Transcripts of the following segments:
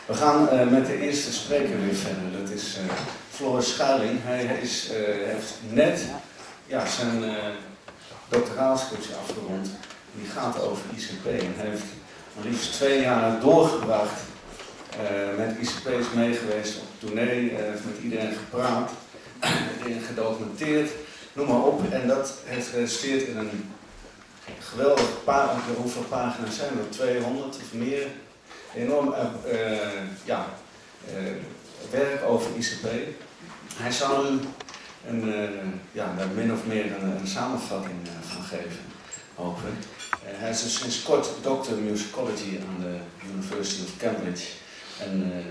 We gaan met de eerste spreker weer verder. Dat is Floris Schuiling. Hij heeft net zijn doctoraalscriptie afgerond. Die gaat over ICP. En hij heeft maar liefst 2 jaar doorgebracht met ICP's meegeweest op tournee. Heeft met iedereen gepraat, iedereen gedocumenteerd, noem maar op. En dat heeft geresulteerd in een geweldig hoeveel pagina's zijn er? 200 of meer. Enorm werk over ICP. Hij zal u daar min of meer een samenvatting van geven, hopelijk. Hij is dus sinds kort Doctor Musicology aan de University of Cambridge. En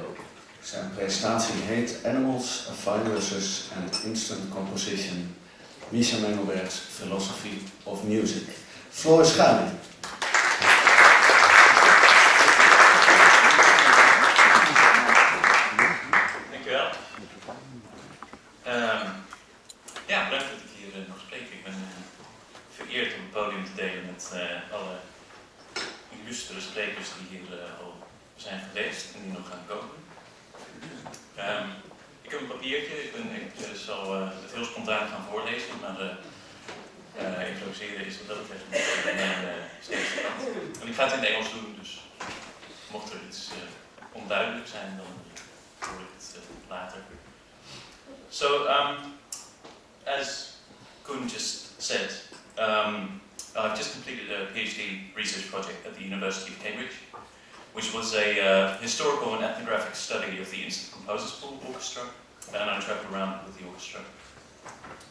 zijn presentatie heet Animals, Viruses and Instant Composition. Misha Mengelberg's Philosophy of Music. Floris Schuiling. Dankjewel. Bedankt dat ik hier mag spreken. Ik ben vereerd om het podium te delen met alle illustere sprekers die hier al zijn geweest en die nog gaan komen. Ik heb een papiertje, ik zal het heel spontaan gaan voorlezen, maar improviseren is wat dat betreft mijn sterkste kant. En ik ga het in het Engels doen, dus mocht er iets onduidelijk zijn, dan hoor ik het later. So, as Koen just said, I've just completed a PhD research project at the University of Cambridge, which was a historical and ethnographic study of the Instant Composers Pool Orchestra, and I traveled around with the orchestra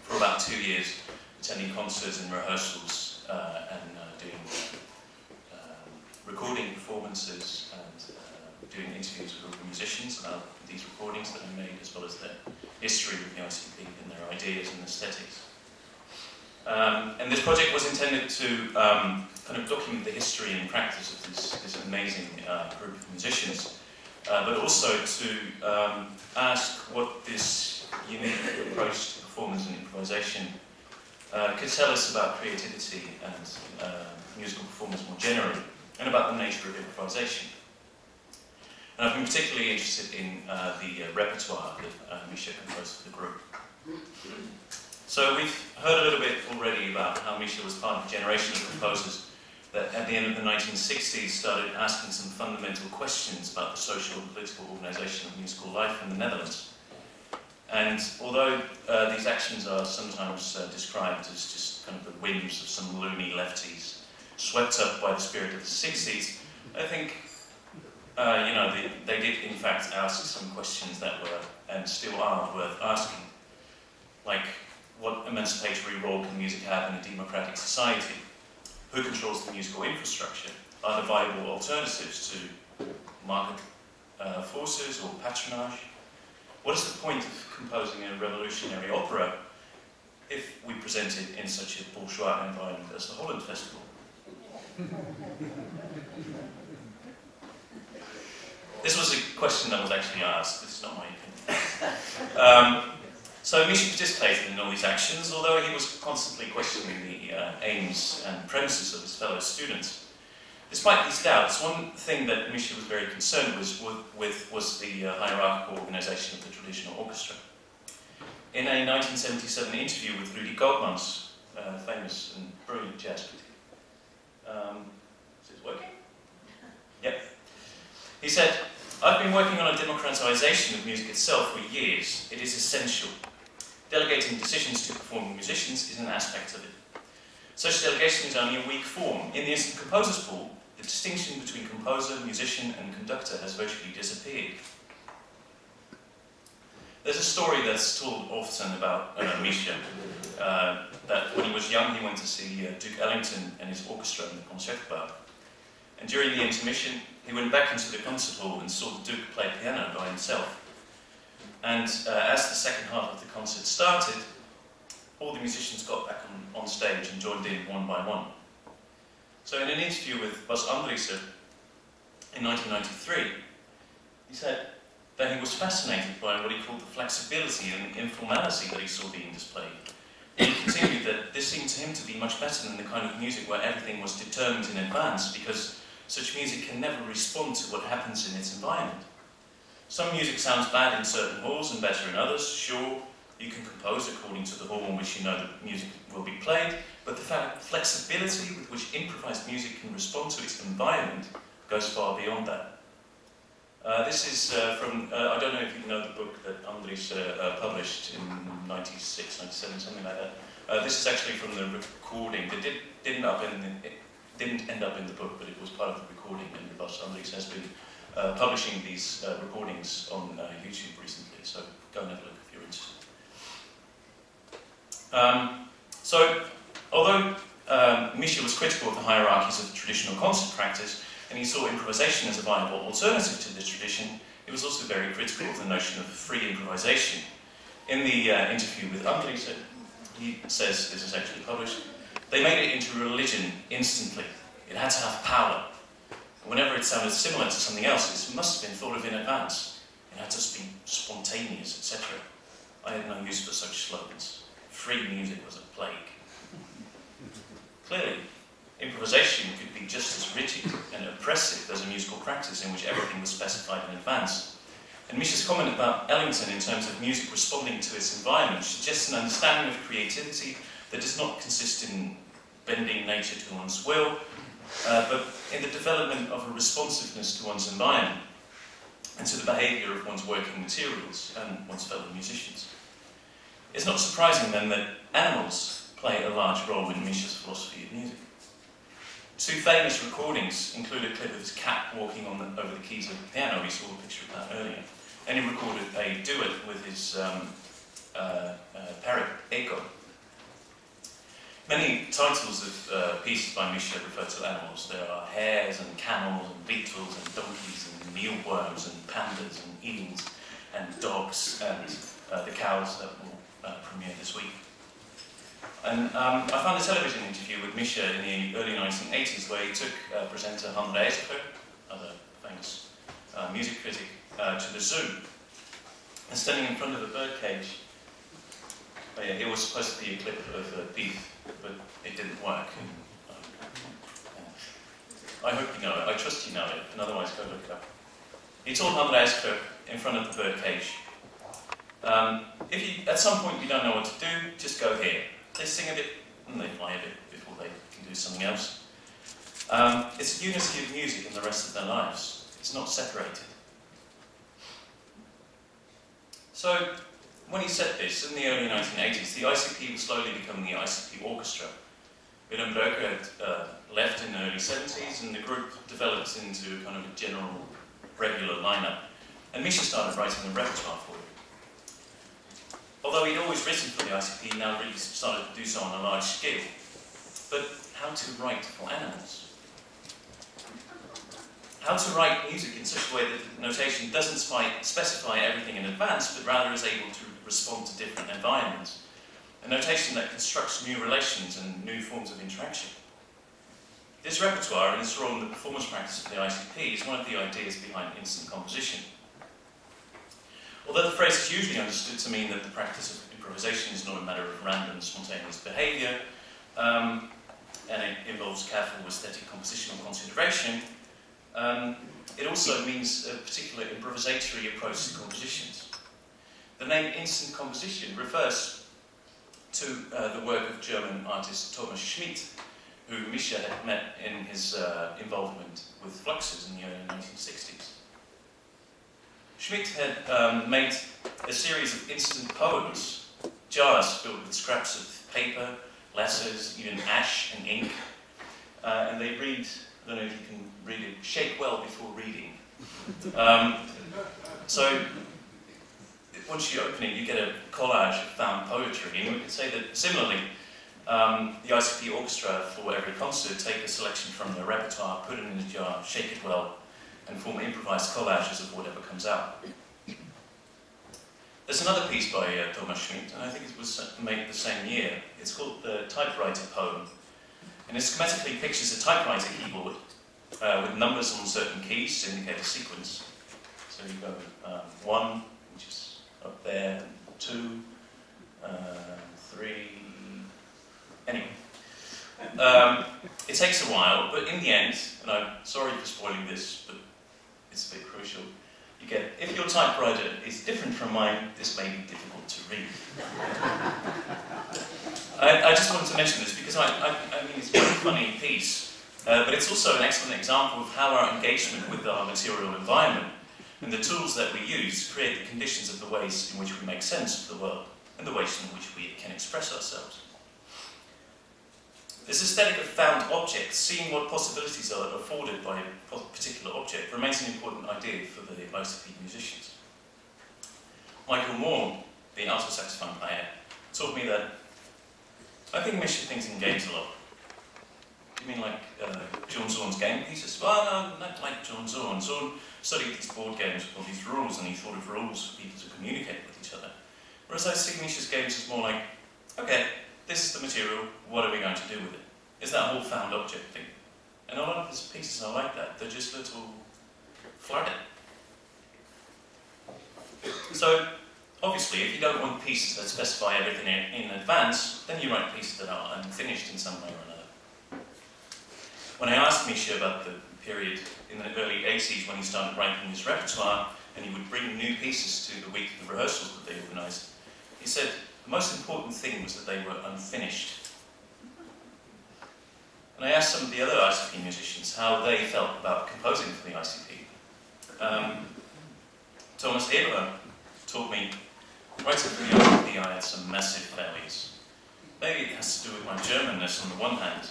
for about 2 years, attending concerts and rehearsals and doing recording performances and doing interviews with all the musicians about these recordings that I made, as well as their history with the ICP and their ideas and aesthetics. And this project was intended to kind of document the history and practice of this amazing group of musicians, but also to ask what this unique approach to performance and improvisation could tell us about creativity and musical performance more generally, and about the nature of improvisation. And I've been particularly interested in the repertoire that Misha composed for the group. So we've heard a little bit already about how Misha was part of a generation of composers that at the end of the 1960s started asking some fundamental questions about the social and political organisation of musical life in the Netherlands. And although these actions are sometimes described as just kind of the whims of some loony lefties swept up by the spirit of the 60s, I think they did in fact ask some questions that were, and still are, worth asking. Like, what emancipatory role can music have in a democratic society? Who controls the musical infrastructure? Are there viable alternatives to market forces or patronage? What is the point of composing a revolutionary opera if we present it in such a bourgeois environment as the Holland Festival? This was a question that was actually asked, this is not my opinion. So Misha participated in all these actions, although he was constantly questioning the aims and premises of his fellow students. Despite these doubts, one thing that Misha was very concerned with was the hierarchical organisation of the traditional orchestra. In a 1977 interview with Rudy Koopmans, famous and brilliant jazz critic, is this working? Yep. He said, "I've been working on a democratisation of music itself for years. It is essential. Delegating decisions to performing musicians is an aspect of it. Such delegation is only a weak form. In the Instant Composers Pool, the distinction between composer, musician and conductor has virtually disappeared." There's a story that's told often about Misha, that when he was young he went to see Duke Ellington and his orchestra in the Concertgebouw. And during the intermission he went back into the concert hall and saw the Duke play piano by himself. And as the second half of the concert started, all the musicians got back on stage and joined in one by one. So in an interview with Bas Andriessen in 1993, he said that he was fascinated by what he called the flexibility and informality that he saw being displayed. And he continued that this seemed to him to be much better than the kind of music where everything was determined in advance, because such music can never respond to what happens in its environment. Some music sounds bad in certain halls and better in others. Sure, you can compose according to the hall in which you know the music will be played, but the flexibility with which improvised music can respond to its environment goes far beyond that. This is from, I don't know if you know the book that Andries published in 96, 97, something like that. This is actually from the recording. It didn't end up in the book, but it was part of the recording, and because Andries has been publishing these recordings on YouTube recently, so go and have a look if you're interested. So, although Misha was critical of the hierarchies of traditional concert practice, and he saw improvisation as a viable alternative to this tradition, he was also very critical of the notion of free improvisation. In the interview with Andries, he says, this is actually published, they made it into a religion instantly. It had to have power. Whenever it sounded similar to something else, it must have been thought of in advance. It had to be spontaneous, etc. I had no use for such slogans. Free music was a plague. Clearly, improvisation could be just as rigid and oppressive as a musical practice in which everything was specified in advance. And Misha's comment about Ellington in terms of music responding to its environment suggests an understanding of creativity that does not consist in bending nature to one's will, but in the development of a responsiveness to one's environment and to the behaviour of one's working materials and one's fellow musicians. It's not surprising then that animals play a large role in Misha's philosophy of music. Two famous recordings include a clip of his cat walking over the keys of the piano. We saw a picture of that earlier. And he recorded a duet with his parrot, Echo. Many titles of pieces by Misha refer to animals. There are hares and camels and beetles and donkeys and mealworms and pandas and eels and dogs and the cows that will premiere this week. And I found a television interview with Misha in the early 1980s where he took presenter Andries, other famous music critic, to the zoo. And standing in front of the birdcage, it was supposed to be a clip of a beef, but it didn't work. And, I hope you know it, I trust you know it, and otherwise go look it up. He told Andries in front of the birdcage, if you, at some point you don't know what to do, just go here. They sing a bit, and they fly a bit before they can do something else. It's a unity of music in the rest of their lives. It's not separated. So, when he said this, in the early 1980s, the ICP was slowly becoming the ICP Orchestra. Bergen had left in the early 70s, and the group developed into kind of a general, regular lineup. And Misha started writing a repertoire for it. Although he'd always written for the ICP, he now really started to do so on a large scale. But how to write for animals? How to write music in such a way that the notation doesn't specify everything in advance, but rather is able to respond to different environments. A notation that constructs new relations and new forms of interaction. This repertoire and its role in the performance practice of the ICP is one of the ideas behind instant composition. Although the phrase is usually understood to mean that the practice of improvisation is not a matter of random, spontaneous behaviour, and it involves careful aesthetic compositional consideration, it also means a particular improvisatory approach to compositions. The name instant composition refers to the work of German artist Thomas Schmidt, who Misha had met in his involvement with fluxes in the early 1960s. Schmidt had made a series of instant poems, jars filled with scraps of paper, letters, even ash and ink, and they read, I don't know if you can read it, shake well before reading. So, once you open it, you get a collage of found poetry, and we could say that similarly, the ICP Orchestra, for every concert, take a selection from their repertoire, put it in a jar, shake it well, and form improvised collages of whatever comes out. There's another piece by Thomas Schmidt, and I think it was made the same year. It's called The Typewriter Poem, and it schematically pictures a typewriter keyboard with numbers on certain keys to indicate a sequence. So you go 1, which is up there, 2, 3, anyway. It takes a while, but in the end, and I'm sorry for spoiling this, but it's a bit crucial, you get if your typewriter is different from mine, this may be difficult to read. I just wanted to mention this because I mean it's a very funny piece, but it's also an excellent example of how our engagement with our material environment and the tools that we use create the conditions of the ways in which we make sense of the world and the ways in which we can express ourselves. This aesthetic of found objects, seeing what possibilities are afforded by a particular object, remains an important idea for the ICP musicians. Michael Moore, the alto saxophone player, taught me that I think Misha thinks in games a lot. Do you mean like John Zorn's game pieces? Well, no, not like John Zorn. Zorn studied these board games with all these rules, and he thought of rules for people to communicate with each other. Whereas I see Misha's games as more like, okay, this is the material, what are we going to do with it? It's that whole found object thing. And a lot of his pieces are like that. They're just little flooded. So, obviously, if you don't want pieces that specify everything in advance, then you write pieces that are unfinished in some way or another. When I asked Misha about the period in the early 80s when he started writing his repertoire, and he would bring new pieces to the week of the rehearsals that they organised, he said the most important thing was that they were unfinished. And I asked some of the other ICP musicians how they felt about composing for the ICP. Thomas Eberle told me, writing for the ICP I had some massive failures. Maybe it has to do with my Germanness on the one hand,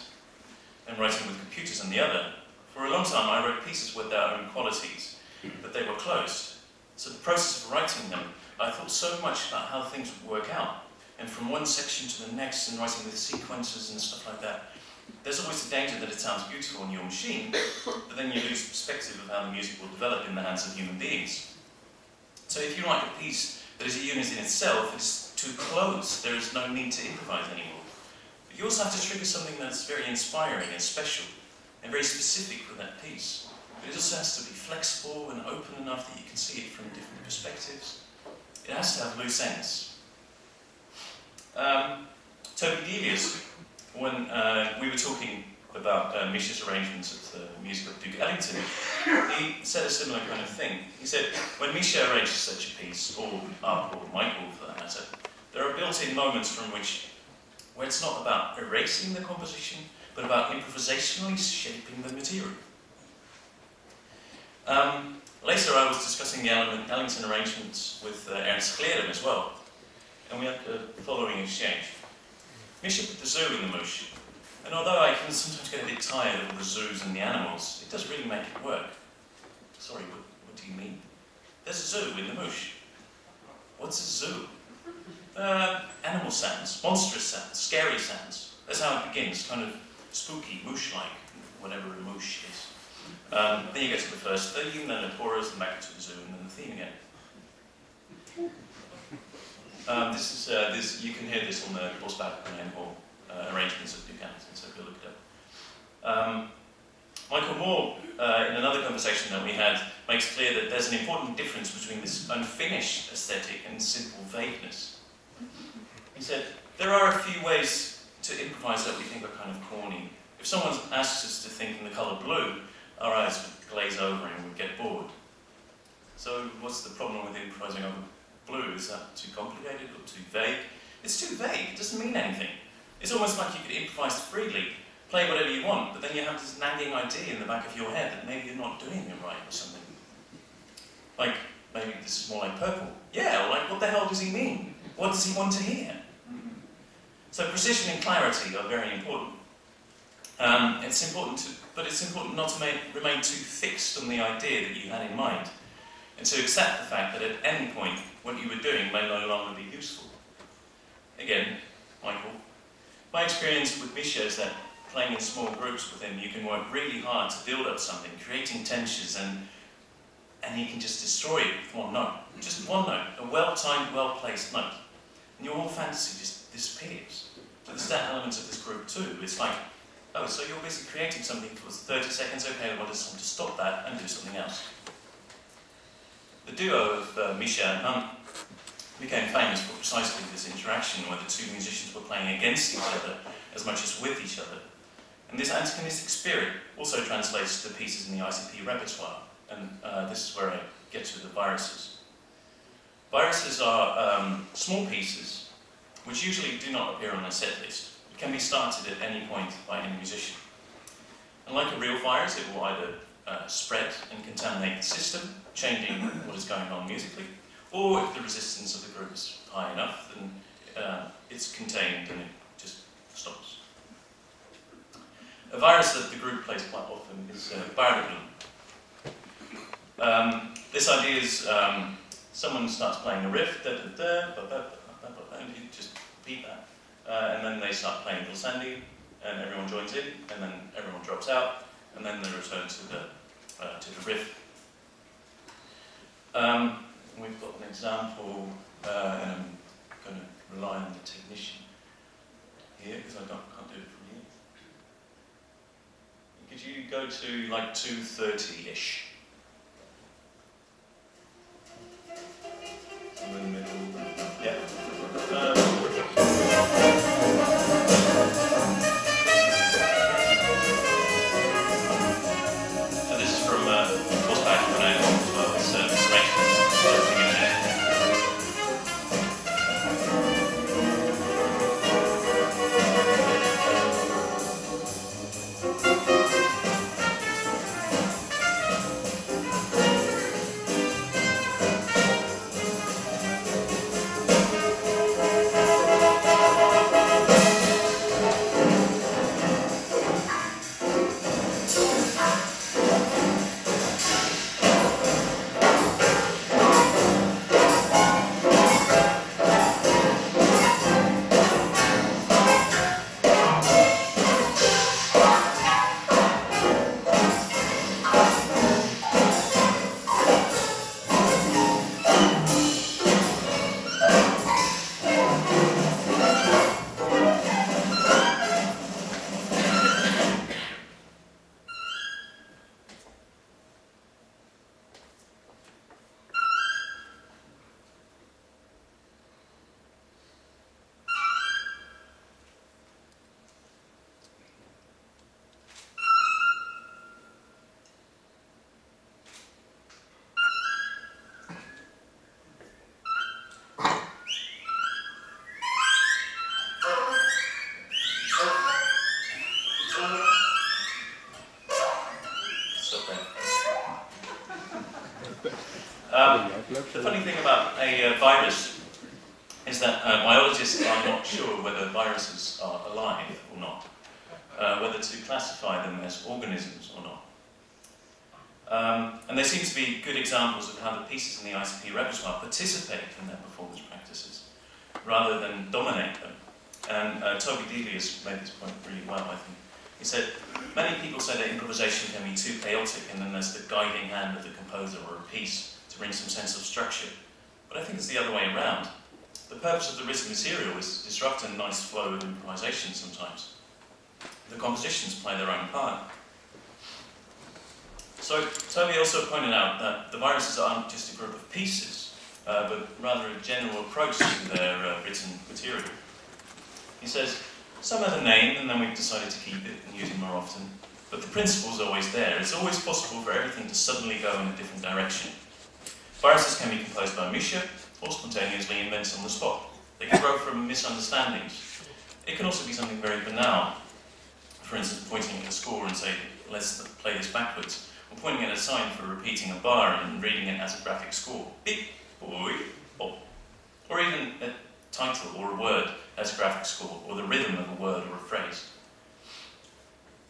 and writing with computers on the other. For a long time I wrote pieces with their own qualities, but they were closed. So the process of writing them, I thought so much about how things would work out. And from one section to the next, and writing with sequences and stuff like that, there's always the danger that it sounds beautiful on your machine, but then you lose perspective of how the music will develop in the hands of human beings. So if you write a piece that is a unit in itself, it's too close, there is no need to improvise anymore. But you also have to trigger something that's very inspiring and special, and very specific for that piece. But it also has to be flexible and open enough that you can see it from different perspectives. It has to have loose ends. Toby Delius, when we were talking about Misha's arrangements of the music of Duke Ellington, he said a similar kind of thing. He said, when Misha arranges such a piece, or Michael for that matter, there are built-in moments from where it's not about erasing the composition, but about improvisationally shaping the material. Later I was discussing the Ellington arrangements with Ernst Klerum as well, and we had the following exchange. Misha put the zoo in the mush, and although I can sometimes get a bit tired of the zoos and the animals, it does really make it work. Sorry, what do you mean? There's a zoo in the mush. What's a zoo? Animal sounds, monstrous sounds, scary sounds. That's how it begins, kind of spooky, moosh-like, whatever a moosh is. Then you get to the first theme, then the chorus, and back to the zoo, and then the theme again. You can hear this on the horseback and hall arrangements of Duke Ellington, so go look it up. Michael Moore, in another conversation that we had, makes clear that there's an important difference between this unfinished aesthetic and simple vagueness. He said, there are a few ways to improvise that we think are kind of corny. If someone asks us to think in the colour blue, our eyes would glaze over and we'd get bored. So what's the problem with improvising over blue? Is that too complicated or too vague? It's too vague, it doesn't mean anything. It's almost like you could improvise freely, play whatever you want, but then you have this nagging idea in the back of your head that maybe you're not doing it right or something. Like, maybe this is more like purple. Yeah, or like, what the hell does he mean? What does he want to hear? So precision and clarity are very important. But it's important not to remain too fixed on the idea that you had in mind, and to accept the fact that at any point, what you were doing may no longer be useful. Again, Michael, my experience with Misha is that playing in small groups with him, you can work really hard to build up something, creating tensions, and he can just destroy it with one note. Just one note, a well-timed, well-placed note. And your whole fantasy just disappears. So there's that element of this group too. It's like, oh, so you're busy creating something for 30 seconds, okay, I want to stop that and do something else. The duo of Misha and Hunt became famous for precisely this interaction where the two musicians were playing against each other as much as with each other. And this antagonistic spirit also translates to the pieces in the ICP repertoire. And this is where I get to the viruses. Viruses are small pieces which usually do not appear on a set list. It can be started at any point by any musician. And like a real virus, it will either spread and contaminate the system, changing what is going on musically, or if the resistance of the group is high enough, then it's contained and it just stops. A virus that the group plays quite often is Bergen. This idea is someone starts playing a riff, and you just repeat that. And then they start playing glissandi, and everyone joins in, and then everyone drops out, and then they return to the riff. We've got an example, and I'm going to rely on the technician here, because I can't do it from here. Could you go to like 2:30-ish? In the middle, yeah. So this is from Horseback as well. It's something in there. The funny thing about a virus is that biologists are not sure whether viruses are alive or not, whether to classify them as organisms or not. And there seem to be good examples of how the pieces in the ICP repertoire participate in their performance practices, rather than dominate them. And Toby Devious made this point really well, I think. He said, many people say that improvisation can be too chaotic and then there's the guiding hand of the composer or a piece to bring some sense of structure. But I think it's the other way around. The purpose of the written material is to disrupt a nice flow of improvisation sometimes. The compositions play their own part. So Toby also pointed out that the viruses aren't just a group of pieces, but rather a general approach to their written material. He says, some have a name and then we've decided to keep it and use it more often, but the principle's always there. It's always possible for everything to suddenly go in a different direction. Viruses can be composed by Misha or spontaneously invented on the spot. They can grow from misunderstandings. It can also be something very banal. For instance, pointing at a score and saying, let's play this backwards. Or pointing at a sign for repeating a bar and reading it as a graphic score. Beep, boy, bop. Or even a title or a word as a graphic score, or the rhythm of a word or a phrase.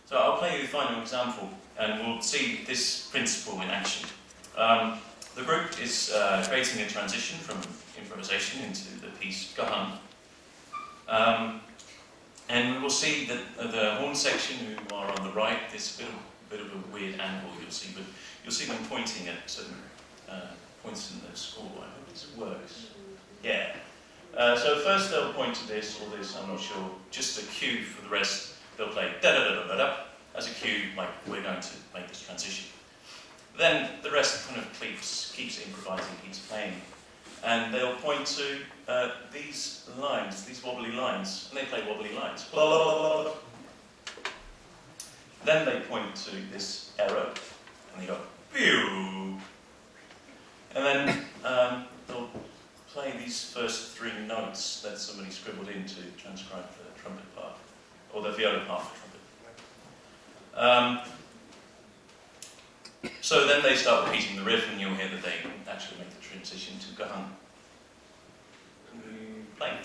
So I'll play you the final example, and we'll see this principle in action. The group is creating a transition from improvisation into the piece Gahan. And we will see that the horn section, who are on the right, there's a bit of a weird angle you'll see, but you'll see them pointing at certain points in the score. I hope this works. Yeah. So first they'll point to this or this, I'm not sure, just a cue for the rest. They'll play da-da-da-da-da-da as a cue, like we're going to make this transition. Then the rest kind of keeps improvising, keeps playing. And they'll point to these lines, these wobbly lines, and they play wobbly lines. Blah, blah, blah, blah. Then they point to this arrow, and they go, pew. these first 3 notes that somebody scribbled in to transcribe the trumpet part, or the viola part for trumpet. So then they start repeating the riff, and you'll hear that they actually make the transition to Gahan playing.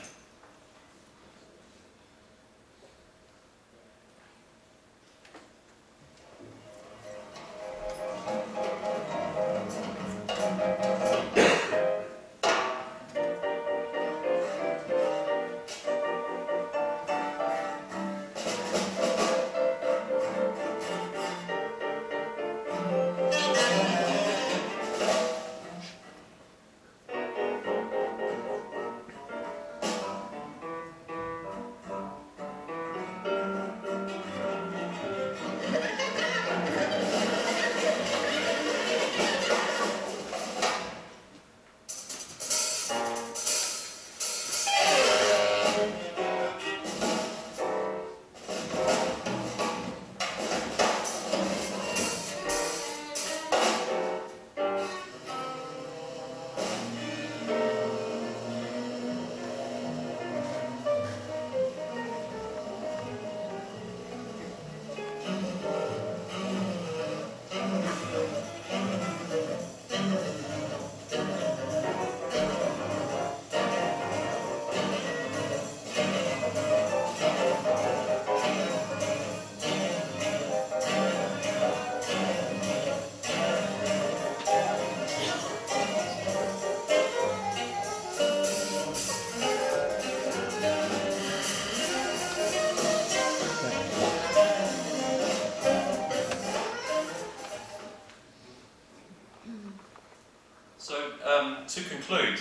To conclude,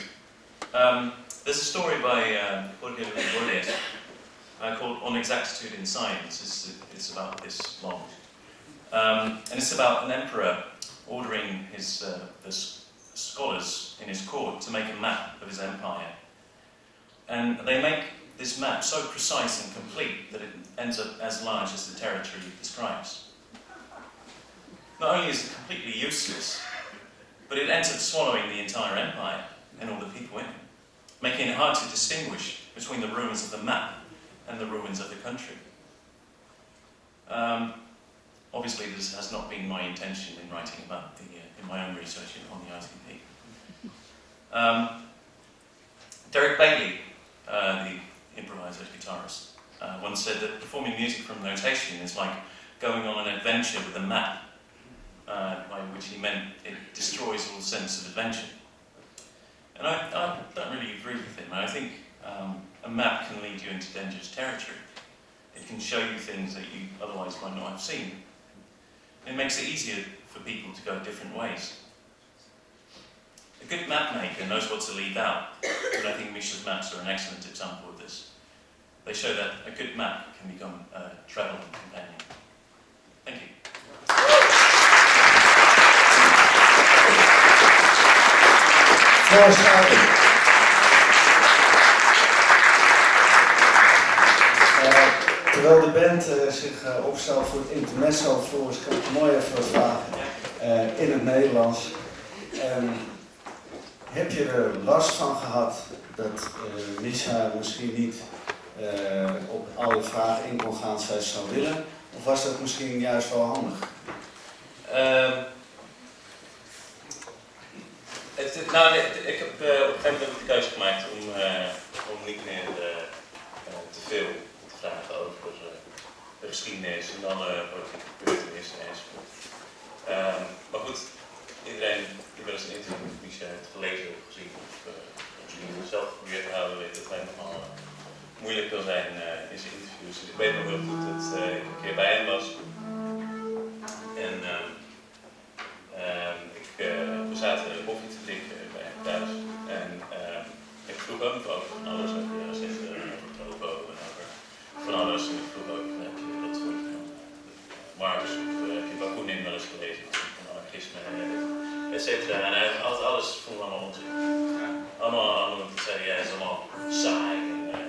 there's a story by Bergen called On Exactitude in Science. It's about this long. And it's about an emperor ordering his the scholars in his court to make a map of his empire. And they make this map so precise and complete that it ends up as large as the territory it describes. Not only is it completely useless, but it ends up swallowing the entire empire and all the people in it, making it hard to distinguish between the ruins of the map and the ruins of the country. Obviously, this has not been my intention in writing about in my own research on the ITP. Derek Bailey, the improviser guitarist, once said that performing music from notation is like going on an adventure with a map. By which he meant it destroys all sense of adventure. And I don't really agree with him. I think a map can lead you into dangerous territory. It can show you things that you otherwise might not have seen. It makes it easier for people to go different ways. A good map maker knows what to leave out, and I think Misha's maps are an excellent example of this. They show that a good map can become a travel companion. Thank you. Floris Schuiling. Terwijl de band zich opstelt voor het intermezzo, Floris, kan ik mooi even wat vragen in het Nederlands. Heb je er last van gehad dat Misha misschien niet op alle vragen in kon gaan zoals ze zou willen? Of was dat misschien juist wel handig? Ik heb op een gegeven moment de keuze gemaakt om niet meer te veel te vragen over de geschiedenis en alle politieke gebeurtenissen enzovoort. Maar goed, iedereen die wel eens een interview met Misha heeft gelezen of gezien of misschien zelf geprobeerd te houden, weet dat hij nogal moeilijk kan zijn in zijn interviews. Dus ik weet nog heel goed dat ik een keer bij hem was en we zaten koffie te drinken bij hem thuis en ik vroeg ook over van alles, over de recenten, over Tobo en over van alles. En ik vroeg ook, heb je dat soort Marx of heb je Bakunin wel eens gelezen, van anarchisme, et cetera. En hij had altijd alles vond allemaal onzin. Allemaal zei hij, het is allemaal saai en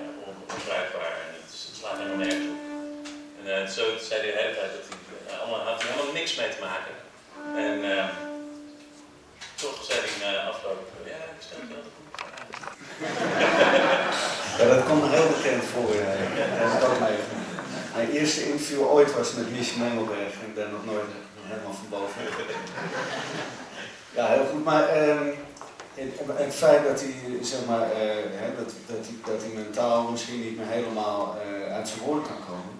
onbruikbaar en het slaat helemaal nergens op. En zo zei hij de hele tijd dat hij had helemaal niks mee te maken. En voorstelling aflopen. Ja, ik stel je altijd goed. Ja, dat komt me heel bekend voor. Dat is ook mijn eerste interview ooit was met Misha Mengelberg en ik ben nog nooit helemaal van boven. Ja, heel goed. Maar het feit dat hij, zeg maar, dat hij mentaal misschien niet meer helemaal uit zijn woorden kan komen.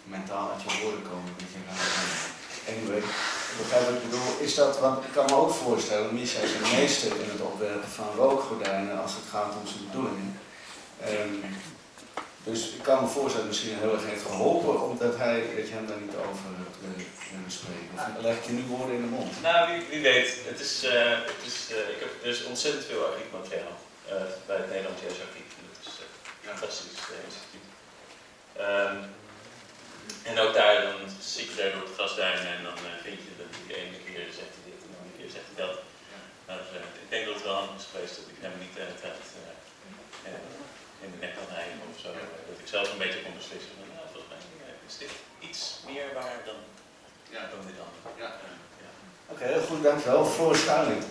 Mentaal uit je woorden komen, weet je. Anyway, begrijp wat ik bedoel, is dat, want ik kan me ook voorstellen, Misha is een meester in het opwerpen van rookgordijnen als het gaat om zijn bedoelingen. Dus ik kan me voorstellen dat het misschien heel erg heeft geholpen, omdat dat je hem daar niet over willen spreken. Of leg ik je nu woorden in de mond? Nou, wie weet. Er is ontzettend veel archiefmateriaal bij het Nederlands Jazzarchief. Dat is een fantastisch instituut. En ook daar, dan zit je daar door het grasduin en dan vind je dat de ene keer zegt hij dit en de andere keer zegt hij dat. Maar ik denk dat het wel handig is geweest dat ik hem niet de hele tijd in de nek kan rijden of zo. Dat ik zelf een beetje kon beslissen van, nou, volgens mij is dit iets meer waar dan dit andere. Oké, heel goed, dankjewel. Floris Schuiling.